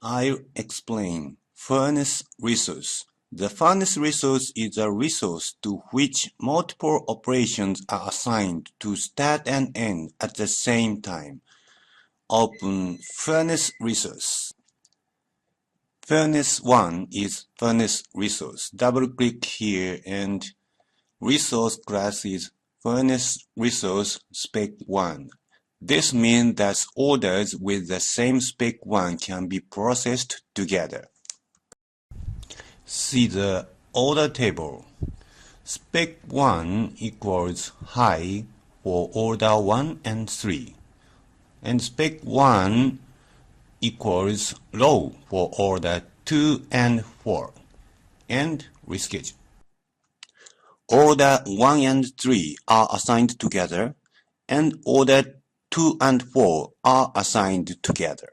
I'll explain. Furnace resource. The furnace resource is a resource to which multiple operations are assigned to start and end at the same time. Open Furnace resource. Furnace 1 is furnace resource. Double-click here and resource class is furnace resource spec 1. This means that orders with the same spec 1 can be processed together. See the order table. Spec 1 equals high for order 1 and 3. And spec 1 equals low for order 2 and 4. And reschedule. Order 1 and 3 are assigned together, and order 2 and 4 are assigned together.